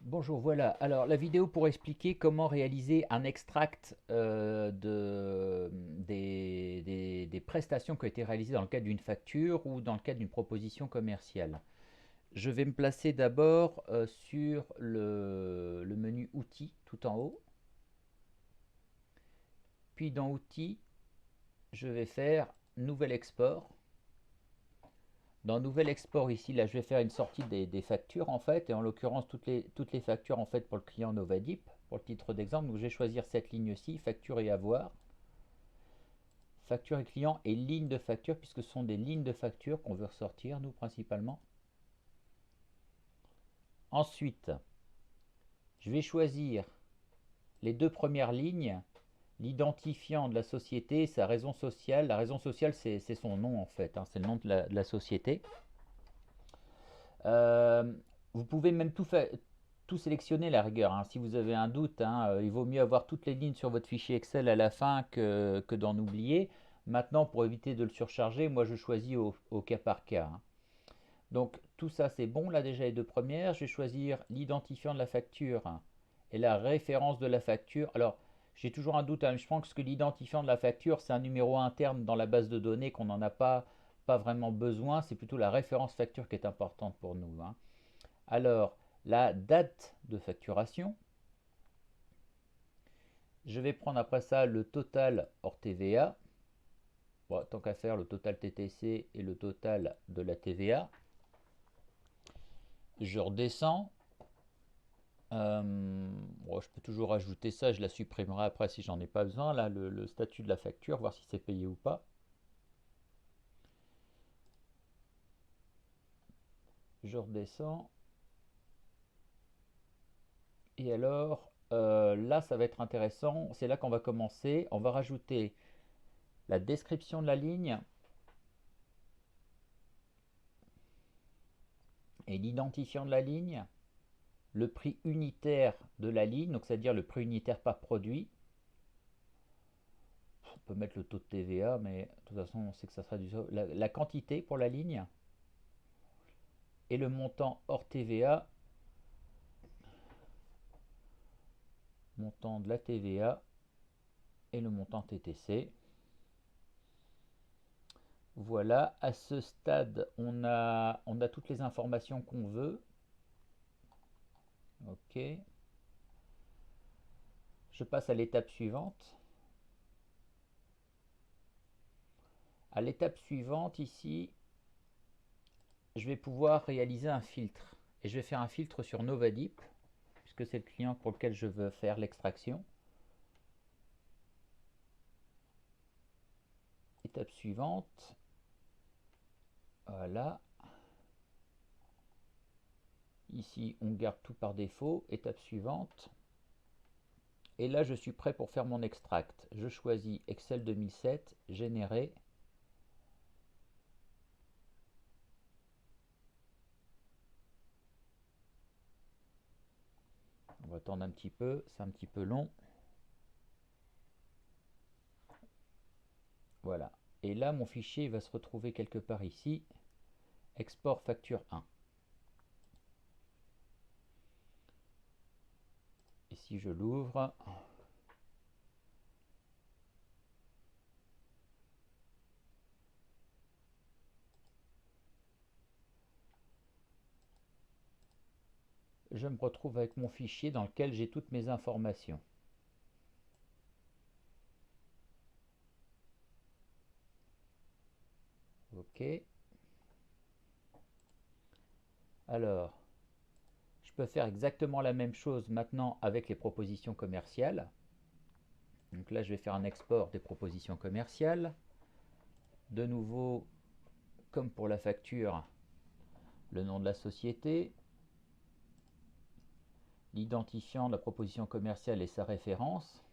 Bonjour, voilà. Alors, la vidéo pour expliquer comment réaliser un extract des prestations qui ont été réalisées dans le cadre d'une facture ou dans le cadre d'une proposition commerciale. Je vais me placer d'abord sur le menu Outils tout en haut. Puis dans Outils, je vais faire Nouvel export. Dans Nouvel export ici, là, je vais faire une sortie des factures en fait, et en l'occurrence toutes les factures en fait pour le client Novadip, pour le titre d'exemple. Donc je vais choisir cette ligne-ci, facture et avoir, facture et client et ligne de facture, puisque ce sont des lignes de facture qu'on veut ressortir nous principalement. Ensuite, je vais choisir les deux premières lignes, l'identifiant de la société et sa raison sociale. La raison sociale, c'est son nom en fait, hein, c'est le nom de la société. Euh, Vous pouvez même tout sélectionner la rigueur, hein. Si vous avez un doute, hein, il vaut mieux avoir toutes les lignes sur votre fichier Excel à la fin que d'en oublier. Maintenant, pour éviter de le surcharger, moi je choisis au cas par cas, hein. Donc tout ça c'est bon, là déjà les deux premières. Je vais choisir l'identifiant de la facture et la référence de la facture. Alors j'ai toujours un doute, hein, je pense que l'identifiant de la facture c'est un numéro interne dans la base de données qu'on n'en a pas vraiment besoin. C'est plutôt la référence facture qui est importante pour nous, hein. Alors, la date de facturation, je vais prendre après ça le total hors TVA. Bon, tant qu'à faire, le total TTC et le total de la TVA. Je redescends. Bon, je peux toujours ajouter ça, je la supprimerai après si j'en ai pas besoin. Là, le statut de la facture, voir si c'est payé ou pas. Je redescends. Et alors, là, ça va être intéressant. C'est là qu'on va commencer. On va rajouter la description de la ligne et l'identifiant de la ligne, le prix unitaire de la ligne, donc c'est-à-dire le prix unitaire par produit. On peut mettre le taux de TVA, mais de toute façon, on sait que ça sera la quantité pour la ligne et le montant hors TVA, montant de la TVA et le montant TTC. Voilà, à ce stade, on a toutes les informations qu'on veut. Ok, je passe à l'étape suivante. À l'étape suivante, ici, je vais pouvoir réaliser un filtre. Et je vais faire un filtre sur Novadip, puisque c'est le client pour lequel je veux faire l'extraction. Étape suivante, voilà. Ici, on garde tout par défaut. Étape suivante. Et là, je suis prêt pour faire mon extract. Je choisis Excel 2007, générer. On va attendre un petit peu, c'est un petit peu long. Voilà. Et là, mon fichier va se retrouver quelque part ici. Export facture 1. Et si je l'ouvre, je me retrouve avec mon fichier dans lequel j'ai toutes mes informations. Ok. Alors, je peux faire exactement la même chose maintenant avec les propositions commerciales. Donc là, je vais faire un export des propositions commerciales. De nouveau, comme pour la facture, le nom de la société, l'identifiant de la proposition commerciale et sa référence.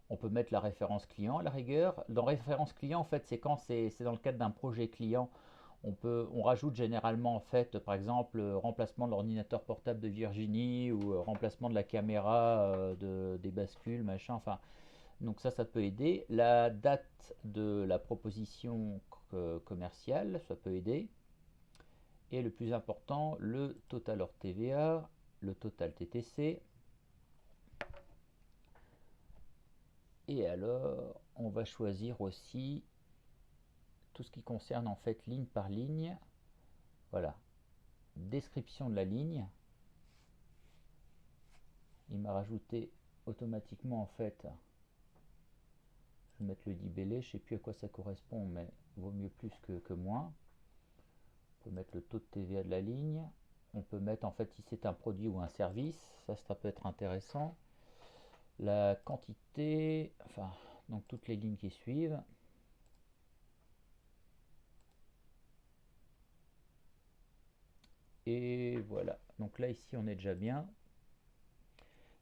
On peut mettre la référence client à la rigueur. Dans référence client, en fait, c'est quand c'est dans le cadre d'un projet client. On rajoute généralement, en fait, par exemple, remplacement de l'ordinateur portable de Virginie ou remplacement de la caméra des bascules, machin. Enfin, donc ça peut aider. La date de la proposition commerciale, ça peut aider. Et le plus important, le total hors TVA, le total TTC. Et alors, on va choisir aussi tout ce qui concerne en fait ligne par ligne. Voilà, description de la ligne. Il m'a rajouté automatiquement en fait, je vais mettre le libellé, je ne sais plus à quoi ça correspond, mais vaut mieux plus que moins. On peut mettre le taux de TVA de la ligne. On peut mettre en fait si c'est un produit ou un service, ça peut être intéressant. La quantité, enfin, donc toutes les lignes qui suivent. Et voilà, donc là ici on est déjà bien.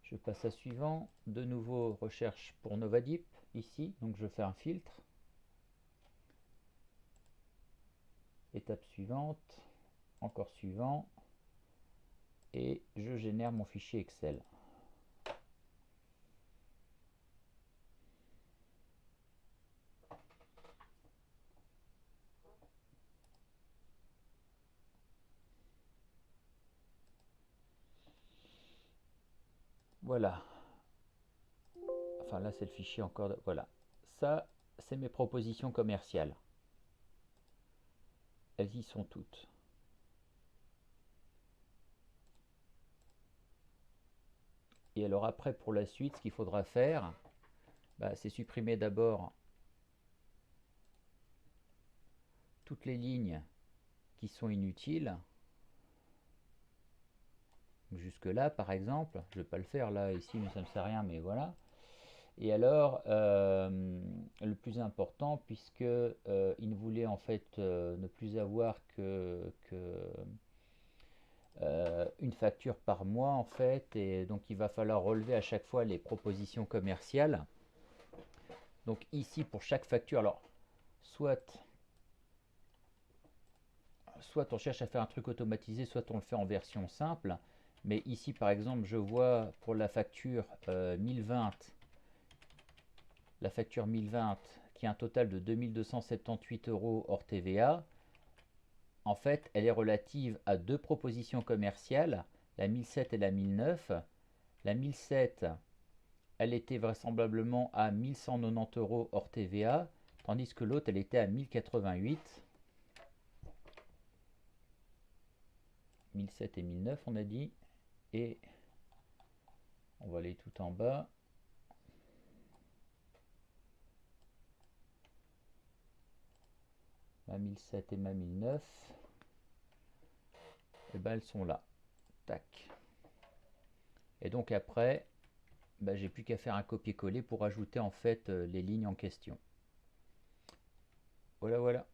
Je passe à suivant, de nouveau recherche pour Novadip ici, donc je fais un filtre. Étape suivante, encore suivant, et je génère mon fichier Excel. Voilà, enfin là c'est le fichier encore, voilà. Ça, c'est mes propositions commerciales. Elles y sont toutes. Et alors après, pour la suite, ce qu'il faudra faire, c'est supprimer d'abord toutes les lignes qui sont inutiles. Jusque là, par exemple, je ne vais pas le faire là, ici, mais ça ne me sert à rien, mais voilà. Et alors, le plus important, puisque il voulait en fait ne plus avoir une facture par mois en fait, et donc il va falloir relever à chaque fois les propositions commerciales. Donc ici pour chaque facture, alors soit on cherche à faire un truc automatisé, soit on le fait en version simple. Mais ici par exemple je vois pour la facture 1020, la facture 1020 qui a un total de 2278 € hors TVA. En fait, elle est relative à deux propositions commerciales, la 1007 et la 1009. La 1007, elle était vraisemblablement à 1190 € hors TVA, tandis que l'autre, elle était à 1088. 1007 et 1009, on a dit. Et on va aller tout en bas. Ma 1007 et ma 1009. Et ben elles sont là. Tac. Et donc après, j'ai plus qu'à faire un copier-coller pour ajouter en fait les lignes en question. Voilà, voilà.